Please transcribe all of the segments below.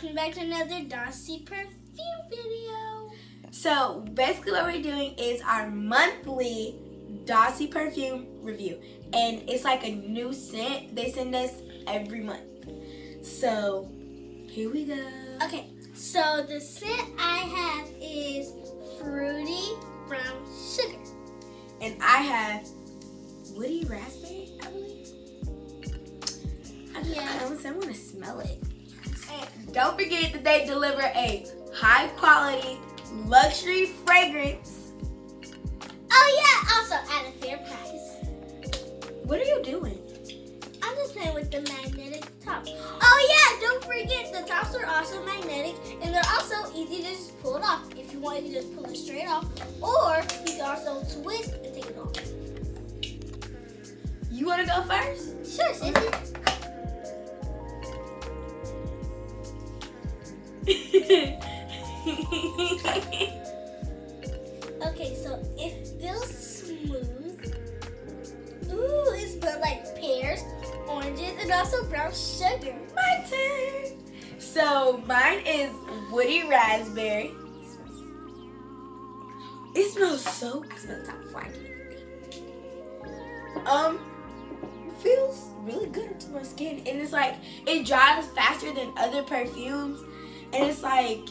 welcome back to another Darcy perfume video. So basically what we're doing is our monthly Darcy perfume review. And it's like a new scent they send us every month. So here we go. Okay, so the scent I have is Fruity Brown Sugar. And I have Woody Raspberry, I believe. I want to smell it. And don't forget that they deliver a high quality luxury fragrance. Oh yeah, also at a fair price. What are you doing? I'm just playing with the magnetic top. Oh yeah, don't forget the tops are also magnetic and they're also easy to just pull it off. If you want, you can just pull it straight off, or you can also twist and take it off. You want to go first? Sure, sissy. Okay, so it feels smooth. Ooh, it smells like pears, oranges, and also brown sugar. My turn. So mine is Woody Raspberry. It smells so good. I smell the top before I do anything. Feels really good to my skin, and it's like it dries faster than other perfumes, and it's like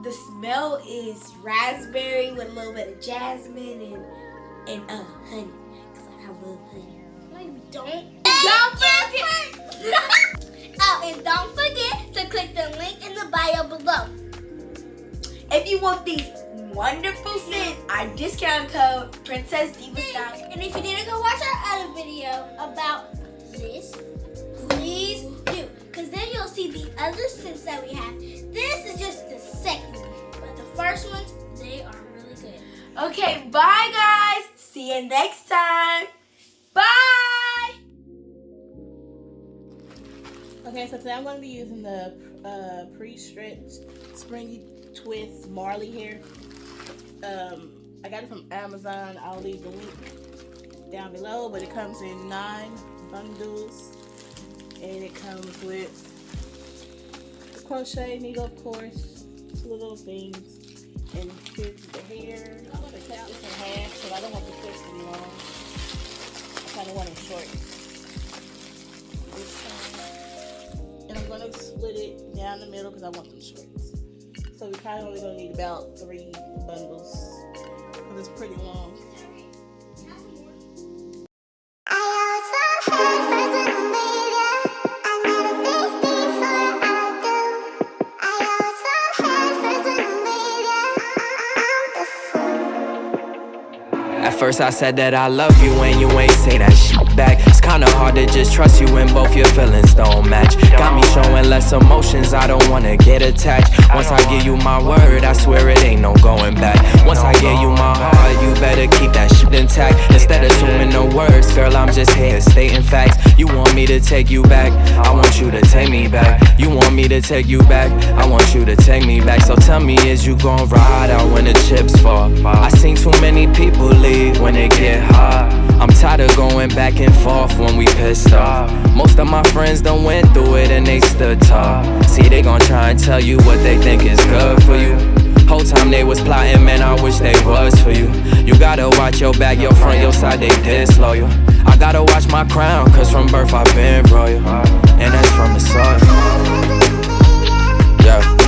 the smell is raspberry with a little bit of jasmine and honey, because I love honey. Like, don't forget. Oh, and don't forget to click the link in the bio below. If you want these wonderful scents, our discount code Princess Diva Style. And if you didn't go watch our other video about this, please do, because then you'll see the other scents that we have. This is just the second one, but the first ones, they are really good. Okay, bye guys. See you next time. Bye. Okay, so today I'm going to be using the pre-stretched springy twist Marley here. I got it from Amazon. I'll leave the link down below, but it comes in 9 bundles, and it comes with the crochet needle, of course, little things, and here's the hair. I'm going to cut this in half because I don't want the twist to be long. I kind of want it short this time. And I'm going to split it down the middle because I want them shorts. So we're probably only going to need about 3 bundles because it's pretty long. At first I said that I love you and you ain't say that shit back. It's kinda hard to just trust you when both your feelings don't match. Got me showing less emotions, I don't wanna get attached. Once I give you my word, I swear it ain't no going back. Once I give you my heart, you better keep that shit intact. Instead of assuming no words, girl, I'm just here stating facts. You want me to take you back, I want you to take me back. You want me to take you back, I want you to take me back. So tell me, is you gon' ride out when the chips fall? I seen too many people leave when it get hot. I'm tired of going back and forth when we pissed off. Most of my friends done went through it and they stood tall. See, they gon' try and tell you what they think is good for you. Whole time they was plotting, man, I wish they was for you. You gotta watch your back, your front, your side, they disloyal. I gotta watch my crown, cause from birth I've been royal. And that's from the soil. Yeah.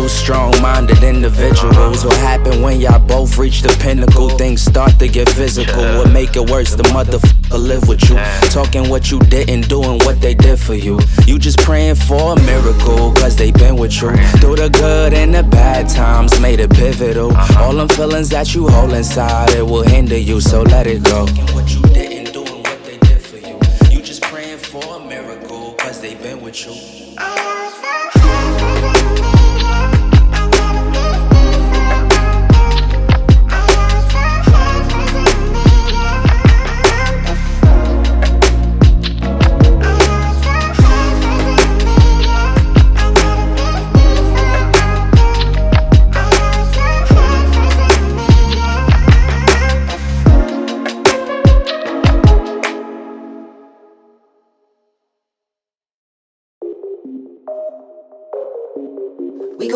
Strong-minded individuals. What happen when y'all both reach the pinnacle? Things start to get physical. What make it worse? The motherfucker live with you, talking what you didn't do and what they did for you. You just praying for a miracle, cause they been with you through the good and the bad times, made it pivotal. All them feelings that you hold inside, it will hinder you, so let it go. What you didn't do and what they did for you. You just praying for a miracle, cause they been with you.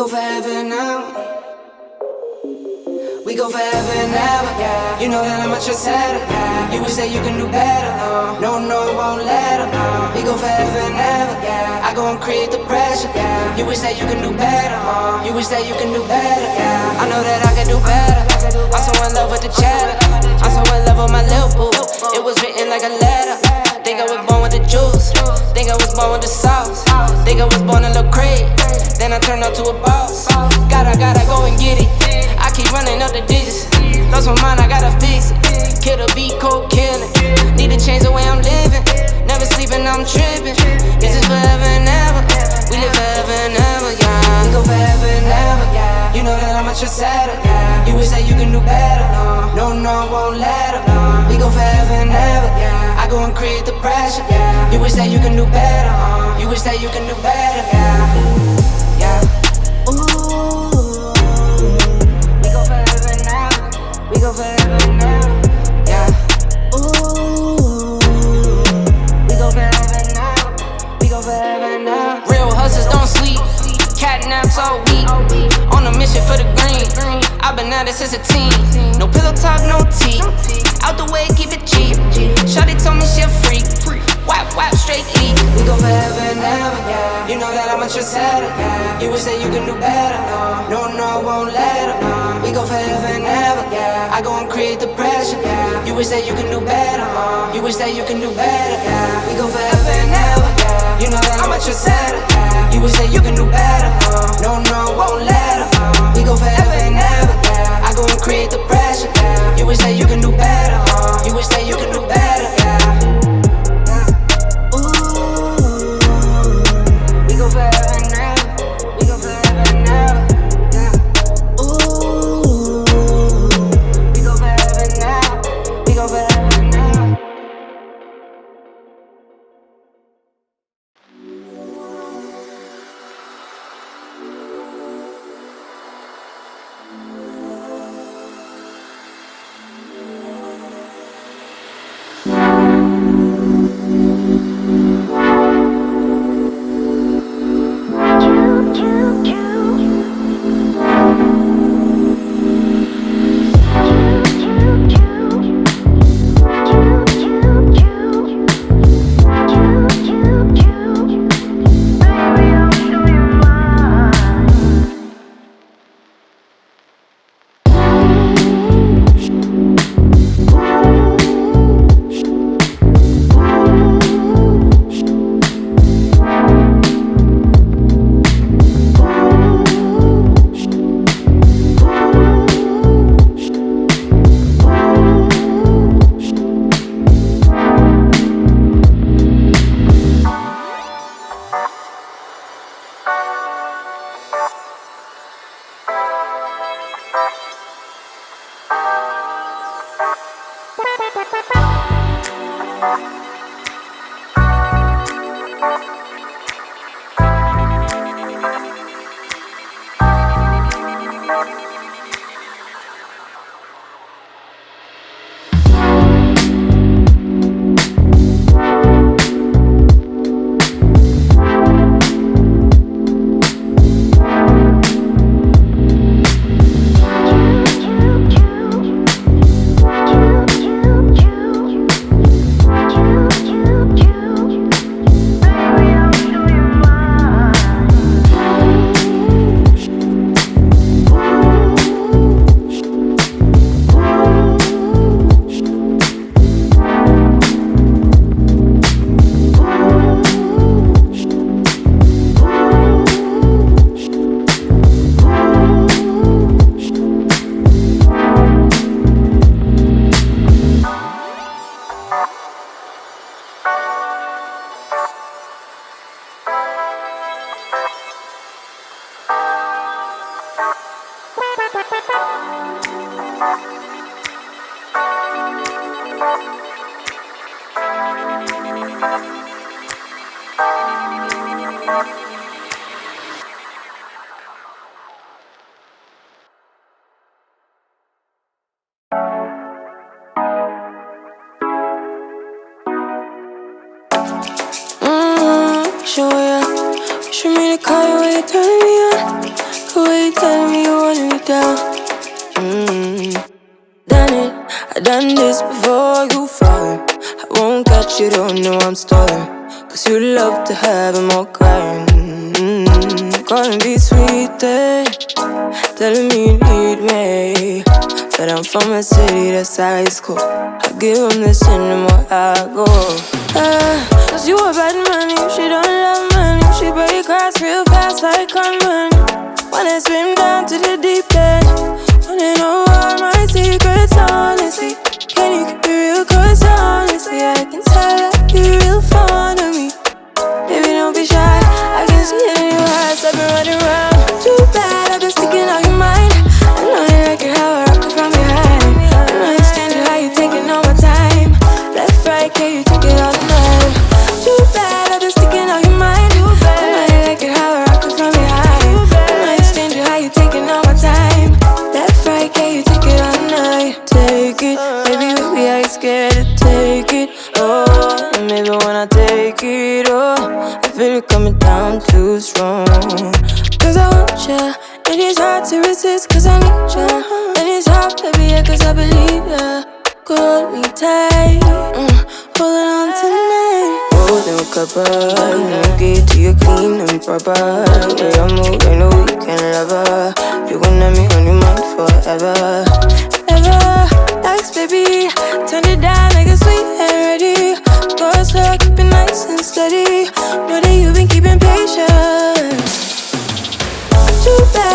go forever now. We go forever and ever, yeah. You know that I'm a trendsetter, yeah. You wish that you can do better, no, I won't let her, We go forever and ever, yeah. I go and create the pressure, yeah. You wish that you can do better, You wish that you can do better, yeah. I know that I can do better. I'm so in love with the cheddar. I'm so in love with my little boo. It was written like a letter. Think I was born with the juice. Think I was born with the sauce. Think I was born a little crazy. Then I turned out to a boss. Gotta go and get it. I keep running up the digits. Lost my mind, I gotta fix it. Kill the beat, cold killing. Need to change the way I'm living. Never sleeping, I'm tripping. This is forever and ever. We live forever and ever, yeah. We go forever and ever, yeah. You know that I'm a trendsetter, yeah. You wish that you can do better, no, I won't let her, We go forever and ever, yeah. I go and create the pressure, yeah. You wish that you can do better, You wish that you can do better, yeah. Yeah. Ooh. We go forever and ever, yeah. Ooh. We go forever and ever. We go forever and ever. Real hustlers don't sleep. Cat naps all week. On a mission for the green. I've been at it since a teen. No pillow talk, no tea. Out the way, keep it cheap. Shawty told me she a freak. Wap, straight E. We go forever and ever, yeah. You know that I'm a trendsetter, yeah. You wish that you can do better, no, I won't let her, We go forever and ever, yeah. I go and create the pressure, yeah. You wish that you can do better, You wish that you can do better, yeah. We go forever and ever, yeah. You know that I'm a trendsetter, yeah. You wish that you can do better, no, I won't let her, We go forever and ever, yeah. I go and create the pressure, yeah. You wish that you can do better, You wish that you can do better, yeah. We go forever and ever. We go forever and ever. Yeah. Ooh. We go forever and ever. We go forever and ever. Show ya. Wish for me to call you when you're turning me on. the way you tell me you want me down. Done it, I done this before you falling. I won't catch you, don't know I'm stalling. Cause you love to have them all crying. Calling me sweet, telling me you need me. But I'm from a city that's high school. I give them this and the more I go. Cause you a bad man, you she don't love money. She break grass real fast like conman. Wanna swim down to the deep end. Wanna know all my secrets, honestly. Can you keep it real? Cause honestly, I can tell that you're real fond of me. Baby, don't be shy, I can see it in your eyes. I've been running around. Too bad, I've been sticking out your mind. I know you like it how I rock it from behind. I know you stand it how you taking all my time. Left, right, can you take it all night? Too bad, I've been sticking out your mind. I know you like it how I rock it from behind. I know you stand it how you taking all my time. Left, right, can you take it all night? Take it, baby, baby, I ain't scared to take it. Oh, and maybe when I take it, oh, I feel it coming down too strong. Cause I want ya, and it's hard to resist. Cause I need ya, and it's hard, baby, yeah, cause I believe ya. Hold me tight, holding on tonight. Holding a couple, get to you clean and proper. Way I move, I know you can love her. You gon' have me on your mind forever, ever. Thanks, baby, turn it down like a sweet and ready. Go slow, keep it nice and steady. Know that you've been keeping patience. Too bad